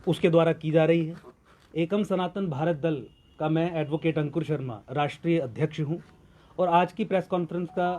उसके द्वारा की जा रही है। एकम सनातन भारत दल का मैं एडवोकेट अंकुर शर्मा राष्ट्रीय अध्यक्ष हूं और आज की प्रेस कॉन्फ्रेंस का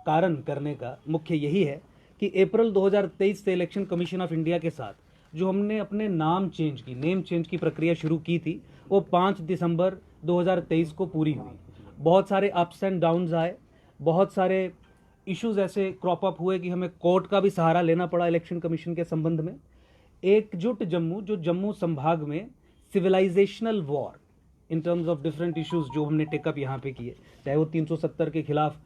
कारण करने का मुख्य यही है कि अप्रैल 2023 से इलेक्शन कमीशन ऑफ इंडिया के साथ जो हमने अपने नेम चेंज की प्रक्रिया शुरू की थी वो 5 दिसंबर 2023 को पूरी हुई। बहुत सारे अप्स एंड डाउन्स आए, बहुत सारे इश्यूज ऐसे क्रॉप अप हुए कि हमें कोर्ट का भी सहारा लेना पड़ा इलेक्शन कमीशन के संबंध में। एकजुट जम्मू, जो जम्मू संभाग में civilisational war in terms of different issues जो हमने टेकअप यहाँ पे किए, चाहे वो 370 के खिलाफ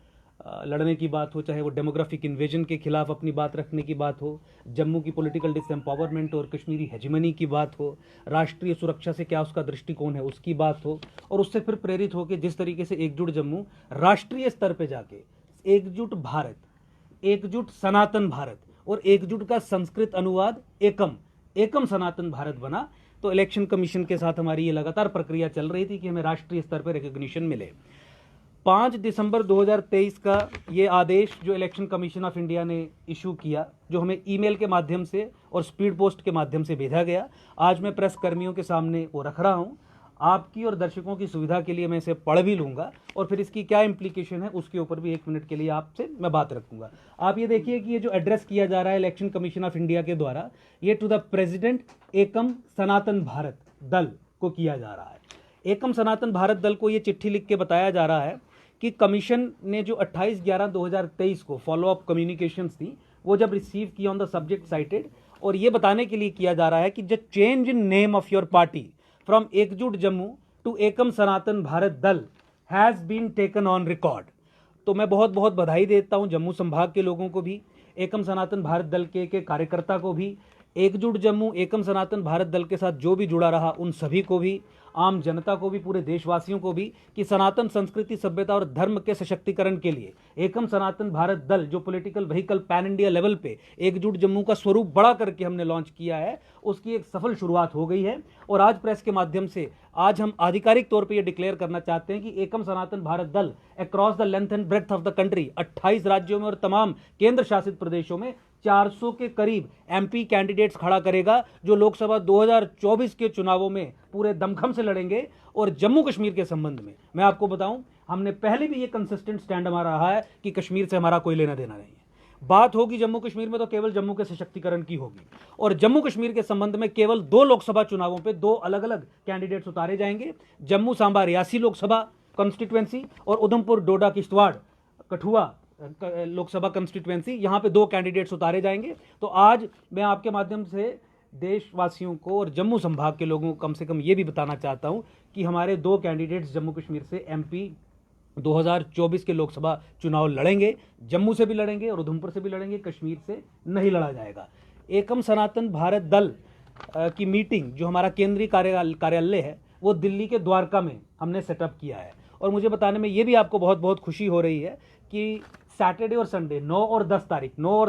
लड़ने की बात हो, चाहे वो डेमोग्राफिक इन्वेजन के खिलाफ अपनी बात रखने की बात हो, जम्मू की पॉलिटिकल डिसएम्पावरमेंट और कश्मीरी हेजिमनी की बात हो, राष्ट्रीय सुरक्षा से क्या उसका दृष्टिकोण है उसकी बात हो, और उससे फिर प्रेरित होकर जिस तरीके से एकजुट जम्मू राष्ट्रीय स्तर पर जाके एकजुट भारत, एकजुट सनातन भारत और एकजुट का संस्कृत अनुवाद एकम सनातन भारत बना। तो इलेक्शन कमीशन के साथ हमारी ये लगातार प्रक्रिया चल रही थी कि हमें राष्ट्रीय स्तर पर रिकॉग्निशन मिले। 5 दिसंबर 2023 का ये आदेश जो इलेक्शन कमीशन ऑफ इंडिया ने इशू किया, जो हमें ईमेल के माध्यम से और स्पीड पोस्ट के माध्यम से भेजा गया, आज मैं प्रेस कर्मियों के सामने वो रख रहा हूँ। आपकी और दर्शकों की सुविधा के लिए मैं इसे पढ़ भी लूंगा और फिर इसकी क्या इम्प्लीकेशन है उसके ऊपर भी 1 मिनट के लिए आपसे मैं बात रखूंगा। आप ये देखिए कि ये जो एड्रेस किया जा रहा है इलेक्शन कमीशन ऑफ इंडिया के द्वारा, ये टू द प्रेसिडेंट एकम सनातन भारत दल को किया जा रहा है। एकम सनातन भारत दल को ये चिट्ठी लिख के बताया जा रहा है कि कमीशन ने जो 28/11/2023 को फॉलोअप कम्युनिकेशंस थी वो जब रिसीव किया ऑन द सब्जेक्ट साइटेड, और ये बताने के लिए किया जा रहा है कि the change in name of your party from Ekjut Jammu to Ekam Sanatan Bharat Dal has been taken on record. तो मैं बहुत बहुत बधाई देता हूं जम्मू संभाग के लोगों को भी, एकम सनातन भारत दल के कार्यकर्ता को भी, एकजुट जम्मू एकम सनातन भारत दल के साथ जो भी जुड़ा रहा उन सभी को भी, आम जनता को भी, पूरे देशवासियों को भी, कि सनातन संस्कृति, सभ्यता और धर्म के सशक्तिकरण के लिए एकम सनातन भारत दल जो political vehicle pan India level पे एकजुट जम्मू का स्वरूप बड़ा करके हमने लॉन्च किया है, उसकी एक सफल शुरुआत हो गई है। और आज प्रेस के माध्यम से आज हम आधिकारिक तौर पर यह डिक्लेयर करना चाहते हैं कि एकम Sanatan Bharat Dal across the length and breadth of the country 28 राज्यों में और तमाम केंद्र शासित प्रदेशों में 400 के करीब एमपी कैंडिडेट्स खड़ा करेगा जो लोकसभा 2024 के चुनावों में पूरे दमखम से लड़ेंगे। और जम्मू कश्मीर के संबंध में मैं आपको बताऊं, हमने पहले भी ये कंसिस्टेंट स्टैंड हमारा रहा है कि कश्मीर से हमारा कोई लेना देना नहीं है। बात होगी जम्मू कश्मीर में तो केवल जम्मू के सशक्तिकरण की होगी, और जम्मू कश्मीर के संबंध में केवल 2 लोकसभा चुनावों पे 2 अलग अलग कैंडिडेट्स उतारे जाएंगे, जम्मू सांबा रियासी लोकसभा कॉन्स्टिट्यूएंसी और उधमपुर डोडा किश्तवाड़ कठुआ लोकसभा कंस्टिट्यूएंसी, यहां पे 2 कैंडिडेट्स उतारे जाएंगे। तो आज मैं आपके माध्यम से देशवासियों को और जम्मू संभाग के लोगों को कम से कम ये भी बताना चाहता हूं कि हमारे 2 कैंडिडेट्स जम्मू कश्मीर से एमपी 2024 के लोकसभा चुनाव लड़ेंगे, जम्मू से भी लड़ेंगे और उधमपुर से भी लड़ेंगे, कश्मीर से नहीं लड़ा जाएगा। एकम सनातन भारत दल की मीटिंग जो हमारा केंद्रीय कार्यालय है वो दिल्ली के द्वारका में हमने सेटअप किया है, और मुझे बताने में ये भी आपको बहुत बहुत खुशी हो रही है कि सैटरडे और संडे 9 और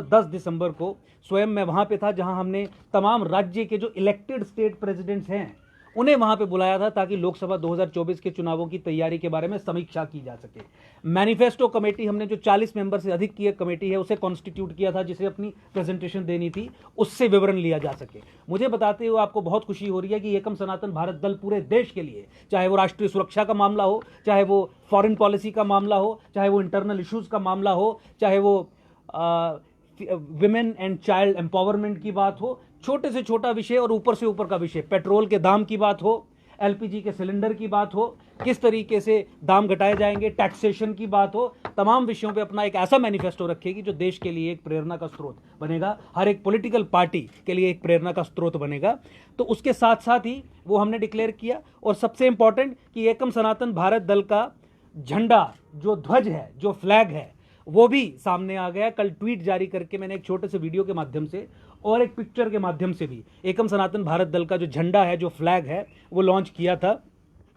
10 दिसंबर को स्वयं मैं वहां पे था, जहां हमने तमाम राज्य के जो इलेक्टेड स्टेट प्रेसिडेंट्स हैं उन्हें वहां पे बुलाया था ताकि लोकसभा 2024 के चुनावों की तैयारी के बारे में समीक्षा की जा सके। मैनिफेस्टो कमेटी हमने जो 40 मेंबर से अधिक की एक कमेटी है उसे कॉन्स्टिट्यूट किया था, जिसे अपनी प्रेजेंटेशन देनी थी, उससे विवरण लिया जा सके। मुझे बताते हुए आपको बहुत खुशी हो रही है कि एकम सनातन भारत दल पूरे देश के लिए, चाहे वो राष्ट्रीय सुरक्षा का मामला हो, चाहे वो फॉरेन पॉलिसी का मामला हो, चाहे वो इंटरनल इश्यूज का मामला हो, चाहे वो विमेन एंड चाइल्ड एम्पावरमेंट की बात हो, छोटे से छोटा विषय और ऊपर से ऊपर का विषय, पेट्रोल के दाम की बात हो, एलपीजी के सिलेंडर की बात हो, किस तरीके से दाम घटाए जाएंगे, टैक्सेशन की बात हो, तमाम विषयों पे अपना एक ऐसा मैनिफेस्टो रखेगी जो देश के लिए एक प्रेरणा का स्रोत बनेगा, हर एक पॉलिटिकल पार्टी के लिए एक प्रेरणा का स्रोत बनेगा। तो उसके साथ साथ ही वो हमने डिक्लेयर किया, और सबसे इंपॉर्टेंट कि एकम सनातन भारत दल का झंडा, जो ध्वज है, जो फ्लैग है, वो भी सामने आ गया। कल ट्वीट जारी करके मैंने एक छोटे से वीडियो के माध्यम से और एक पिक्चर के माध्यम से भी एकम सनातन भारत दल का जो झंडा है, जो फ्लैग है, वो लॉन्च किया था।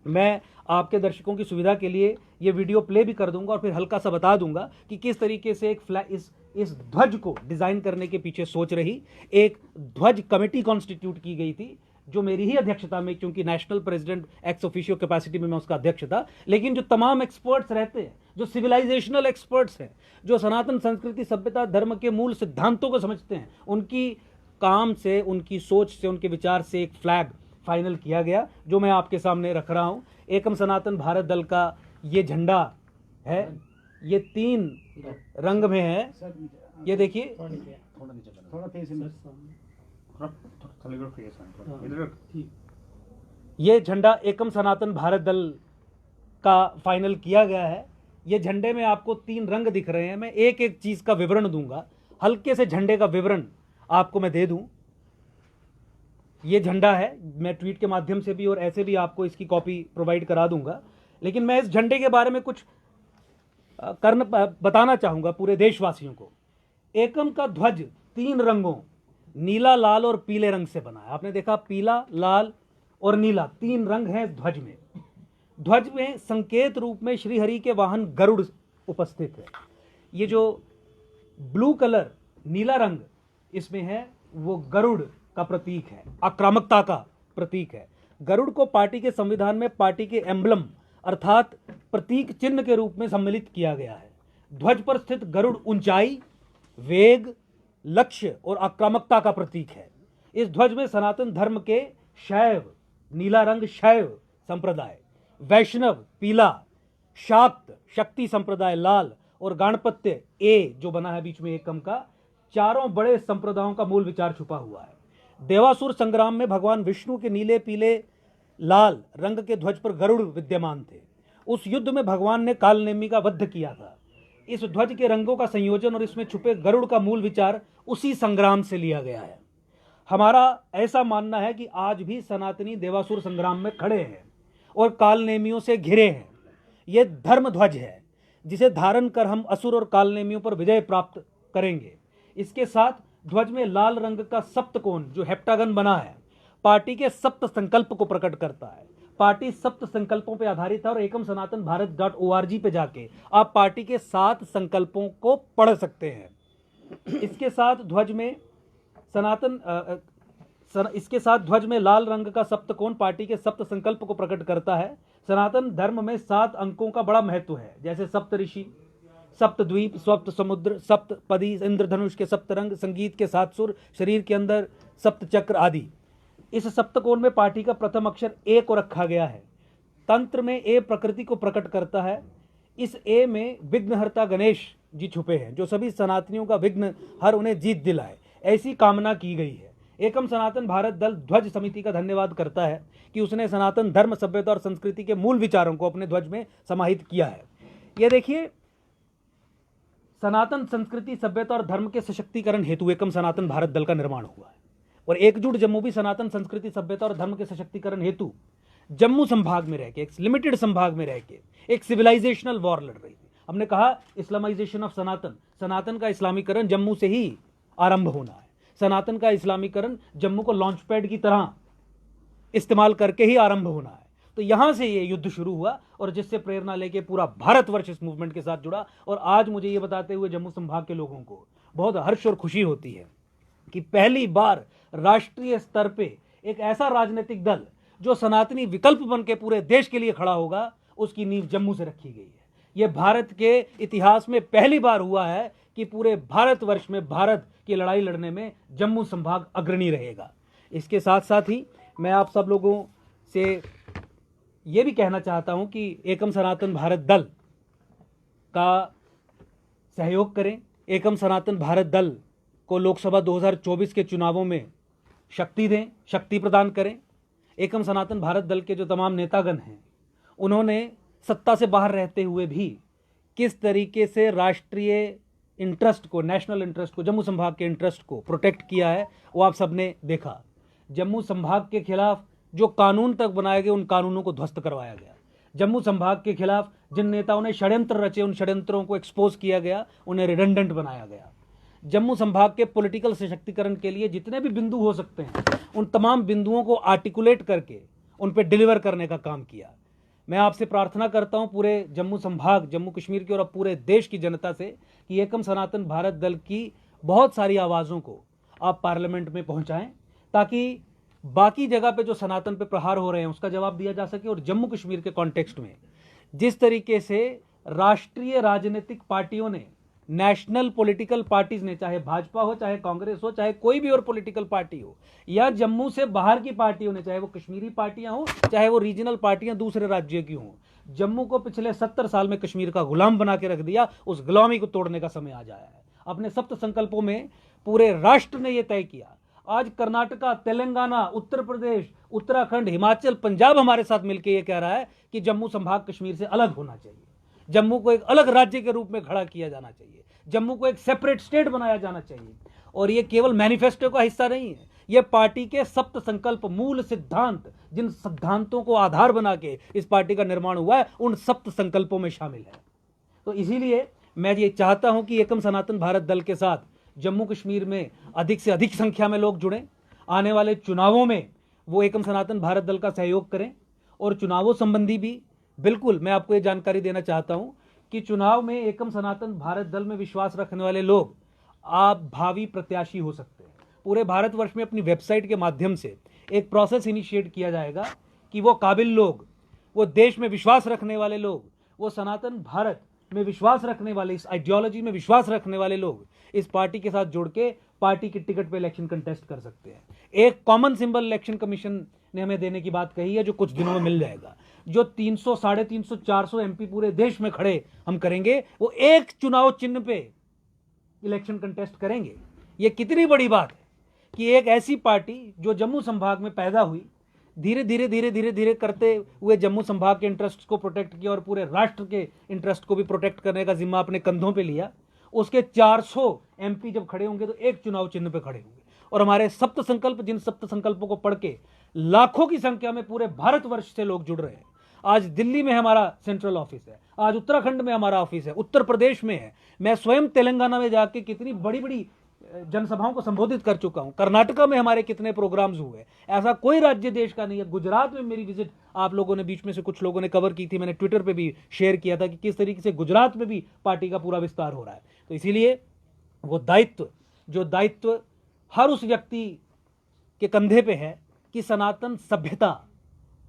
मैं आपके दर्शकों की सुविधा के लिए ये वीडियो प्ले भी कर दूंगा और फिर हल्का सा बता दूंगा कि किस तरीके से एक फ्लैग, इस ध्वज को डिजाइन करने के पीछे सोच रही एक ध्वज कमेटी कॉन्स्टिट्यूट की गई थी, जो मेरी ही अध्यक्षता में, क्योंकि national president ex officio capacity में मैं उसका अध्यक्ष था, लेकिन जो तमाम एक्सपर्ट्स रहते हैं, जो सिविलाइजेशनल एक्सपर्ट्स हैं, जो सनातन संस्कृति, सभ्यता, धर्म के मूल सिद्धांतों को समझते हैं, उनकी काम से, उनकी सोच से, उनके विचार से एक फ्लैग फाइनल किया गया, जो मैं आपके सामने रख रहा हूं। एकम सनातन भारत दल का ये झंडा है, ये 3 रंग में है। ये देखिए, ये झंडा एकम सनातन भारत दल का फाइनल किया गया है। ये झंडे में आपको 3 रंग दिख रहे हैं। मैं एक एक चीज का विवरण दूंगा, हल्के से झंडे का विवरण आपको मैं दे दूं। ये झंडा है, मैं ट्वीट के माध्यम से भी और ऐसे भी आपको इसकी कॉपी प्रोवाइड करा दूंगा, लेकिन मैं इस झंडे के बारे में कुछ बताना चाहूंगा पूरे देशवासियों को। एकम का ध्वज 3 रंगों, नीला, लाल और पीले रंग से बना है। आपने देखा, पीला, लाल और नीला 3 रंग हैं इस ध्वज में। ध्वज में संकेत रूप में श्रीहरि के वाहन गरुड़ उपस्थित है। ये जो ब्लू कलर, नीला रंग इसमें है, वो गरुड़ का प्रतीक है, आक्रामकता का प्रतीक है। गरुड़ को पार्टी के संविधान में पार्टी के एम्बलम अर्थात प्रतीक चिन्ह के रूप में सम्मिलित किया गया है। ध्वज पर स्थित गरुड़ ऊंचाई, वेग, लक्ष्य और आक्रामकता का प्रतीक है। इस ध्वज में सनातन धर्म के शैव, नीला रंग शैव संप्रदाय, वैष्णव पीला, शाक्त शक्ति संप्रदाय लाल और गाणपत्य ए जो बना है बीच में एकम का, चारों बड़े संप्रदायों का मूल विचार छुपा हुआ है। देवासुर संग्राम में भगवान विष्णु के नीले, पीले, लाल रंग के ध्वज पर गरुड़ विद्यमान थे। उस युद्ध में भगवान ने कालनेमी का वध किया था। इस ध्वज के रंगों का संयोजन और इसमें छुपे गरुड़ का मूल विचार उसी संग्राम से लिया गया है। हमारा ऐसा मानना है कि आज भी सनातनी देवासुर संग्राम में खड़े हैं और कालनेमियों से घिरे हैं। यह धर्म ध्वज है जिसे धारण कर हम असुर और कालनेमियों पर विजय प्राप्त करेंगे। इसके साथ ध्वज में लाल रंग का सप्तकोण जो हेप्टागन बना है, पार्टी के सप्त संकल्प को प्रकट करता है। पार्टी सप्त संकल्पों पर आधारित है और एकम सनातन भारत .org पे जाके आप पार्टी के 7 संकल्पों को पढ़ सकते हैं। इसके साथ ध्वज में लाल रंग का सप्तकोण पार्टी के सप्त संकल्प को प्रकट करता है। सनातन धर्म में 7 अंकों का बड़ा महत्व है, जैसे सप्त ऋषि, सप्त द्वीप, सप्त समुद्र, सप्त पदी, इंद्रधनुष के 7 रंग, संगीत के 7 सुर, शरीर के अंदर सप्त चक्र आदि। इस सप्तकोण में पार्टी का प्रथम अक्षर ए को रखा गया है। तंत्र में ए प्रकृति को प्रकट करता है। इस ए में विघ्नहर्ता गणेश जी छुपे हैं, जो सभी सनातनियों का विघ्न हर उन्हें जीत दिलाए, ऐसी कामना की गई है। एकम सनातन भारत दल ध्वज समिति का धन्यवाद करता है कि उसने सनातन धर्म, सभ्यता और संस्कृति के मूल विचारों को अपने ध्वज में समाहित किया है। यह देखिए, सनातन संस्कृति, सभ्यता और धर्म के सशक्तिकरण हेतु एकम सनातन भारत दल का निर्माण हुआ है। और एकजुट जम्मू भी सनातन संस्कृति, सभ्यता और धर्म के सशक्तिकरण हेतु जम्मू संभाग में रहकर, एक लिमिटेड संभाग में रहकर एक सिविलाइजेशनल वॉर लड़ रही थी। हमने कहा इस्लामाइजेशन ऑफ सनातन, सनातन का इस्लामीकरण जम्मू से ही आरंभ होना है। सनातन का इस्लामीकरण जम्मू को लॉन्च पैड की तरह इस्तेमाल करके ही आरंभ होना है। तो यहां से ये युद्ध शुरू हुआ और जिससे प्रेरणा लेके पूरा भारतवर्ष इस मूवमेंट के साथ जुड़ा। और आज मुझे ये बताते हुए जम्मू संभाग के लोगों को बहुत हर्ष और खुशी होती है कि पहली बार राष्ट्रीय स्तर पे एक ऐसा राजनीतिक दल जो सनातनी विकल्प बन के पूरे देश के लिए खड़ा होगा, उसकी नींव जम्मू से रखी गई है। यह भारत के इतिहास में पहली बार हुआ है कि पूरे भारतवर्ष में भारत की लड़ाई लड़ने में जम्मू संभाग अग्रणी रहेगा। इसके साथ साथ ही मैं आप सब लोगों से ये भी कहना चाहता हूं कि एकम सनातन भारत दल का सहयोग करें। एकम सनातन भारत दल को लोकसभा 2024 के चुनावों में शक्ति दें, शक्ति प्रदान करें। एकम सनातन भारत दल के जो तमाम नेतागण हैं, उन्होंने सत्ता से बाहर रहते हुए भी किस तरीके से राष्ट्रीय इंटरेस्ट को, नेशनल इंटरेस्ट को, जम्मू संभाग के इंटरेस्ट को प्रोटेक्ट किया है, वो आप सबने देखा। जम्मू संभाग के खिलाफ जो कानून तक बनाए गए, उन कानूनों को ध्वस्त करवाया गया। जम्मू संभाग के खिलाफ जिन नेताओं ने षड्यंत्र रचे, उन षड्यंत्रों को एक्सपोज किया गया, उन्हें रिडंडेंट बनाया गया। जम्मू संभाग के पॉलिटिकल सशक्तिकरण के लिए जितने भी बिंदु हो सकते हैं, उन तमाम बिंदुओं को आर्टिकुलेट करके उन पर डिलीवर करने का काम किया। मैं आपसे प्रार्थना करता हूं पूरे जम्मू संभाग, जम्मू कश्मीर की और अब पूरे देश की जनता से कि एकम सनातन भारत दल की बहुत सारी आवाज़ों को आप पार्लियामेंट में पहुंचाएं, ताकि बाकी जगह पे जो सनातन पे प्रहार हो रहे हैं उसका जवाब दिया जा सके। और जम्मू कश्मीर के कॉन्टेक्स्ट में जिस तरीके से राष्ट्रीय राजनीतिक पार्टियों ने नेशनल पॉलिटिकल पार्टीज ने, चाहे भाजपा हो, चाहे कांग्रेस हो, चाहे कोई भी और पॉलिटिकल पार्टी हो, या जम्मू से बाहर की पार्टियों ने, चाहे वो कश्मीरी पार्टियां हो, चाहे वो रीजनल पार्टियां दूसरे राज्य की हों, जम्मू को पिछले 70 साल में कश्मीर का गुलाम बना के रख दिया। उस गुलामी को तोड़ने का समय आ जाया है। अपने सप्त संकल्पों में पूरे राष्ट्र ने यह तय किया। आज कर्नाटका, तेलंगाना, उत्तर प्रदेश, उत्तराखंड, हिमाचल, पंजाब हमारे साथ मिलकर यह कह रहा है कि जम्मू संभाग कश्मीर से अलग होना चाहिए, जम्मू को एक अलग राज्य के रूप में खड़ा किया जाना चाहिए, जम्मू को एक सेपरेट स्टेट बनाया जाना चाहिए। और ये केवल मैनिफेस्टो का हिस्सा नहीं है, ये पार्टी के सप्त संकल्प, मूल सिद्धांत, जिन सिद्धांतों को आधार बना के इस पार्टी का निर्माण हुआ है, उन सप्त संकल्पों में शामिल है। तो इसीलिए मैं ये चाहता हूं कि एकम सनातन भारत दल के साथ जम्मू कश्मीर में अधिक से अधिक संख्या में लोग जुड़ें। आने वाले चुनावों में वो एकम सनातन भारत दल का सहयोग करें। और चुनावों संबंधी भी बिल्कुल मैं आपको ये जानकारी देना चाहता हूं कि चुनाव में एकम सनातन भारत दल में विश्वास रखने वाले लोग आप भावी प्रत्याशी हो सकते हैं। पूरे भारतवर्ष में अपनी वेबसाइट के माध्यम से एक प्रोसेस इनिशिएट किया जाएगा कि वो काबिल लोग, वो देश में विश्वास रखने वाले लोग, वो सनातन भारत में विश्वास रखने वाले, इस आइडियोलॉजी में विश्वास रखने वाले लोग इस पार्टी के साथ जुड़ के पार्टी की टिकट पे इलेक्शन कंटेस्ट कर सकते हैं। एक कॉमन सिंबल इलेक्शन कमीशन ने हमें देने की बात कही है, जो कुछ दिनों में मिल जाएगा। जो 300, 350, 400 एमपी पूरे देश में खड़े हम करेंगे, वो एक चुनाव चिन्ह पे इलेक्शन कंटेस्ट करेंगे। ये कितनी बड़ी बात है कि एक ऐसी पार्टी जो जम्मू संभाग में पैदा हुई, धीरे धीरे धीरे धीरे धीरे करते हुए जम्मू संभाग के इंटरेस्ट को प्रोटेक्ट किया और पूरे राष्ट्र के इंटरेस्ट को भी प्रोटेक्ट करने का जिम्मा अपने कंधों पे लिया। उसके 400 एमपी जब खड़े होंगे तो एक चुनाव चिन्ह पे खड़े होंगे। और हमारे सप्त संकल्प, जिन सप्त संकल्पों को पढ़ के लाखों की संख्या में पूरे भारतवर्ष से लोग जुड़ रहे हैं। आज दिल्ली में हमारा सेंट्रल ऑफिस है, आज उत्तराखंड में हमारा ऑफिस है, उत्तर प्रदेश में है। मैं स्वयं तेलंगाना में जाके कितनी बड़ी बड़ी जनसभाओं को संबोधित कर चुका हूं। कर्नाटका में हमारे कितने प्रोग्राम्स हुए, ऐसा कोई राज्य देश का नहीं है। गुजरात में मेरी विजिट आप लोगों ने, बीच में से कुछ लोगों ने कवर की थी, मैंने ट्विटर पे भी शेयर किया था कि किस तरीके से गुजरात में भी पार्टी का पूरा विस्तार हो रहा है। तो इसीलिए वो दायित्व, जो दायित्व हर उस व्यक्ति के कंधे पे है कि सनातन सभ्यता,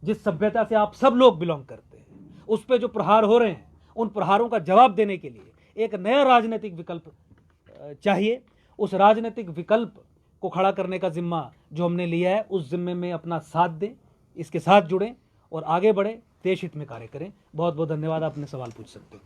जिस सभ्यता से आप सब लोग बिलोंग करते हैं, उस पर जो प्रहार हो रहे हैं, उन प्रहारों का जवाब देने के लिए एक नया राजनीतिक विकल्प चाहिए। उस राजनीतिक विकल्प को खड़ा करने का जिम्मा जो हमने लिया है, उस जिम्मे में अपना साथ दें, इसके साथ जुड़ें और आगे बढ़ें, देश हित में कार्य करें। बहुत बहुत धन्यवाद। आपने सवाल पूछ सकते हैं।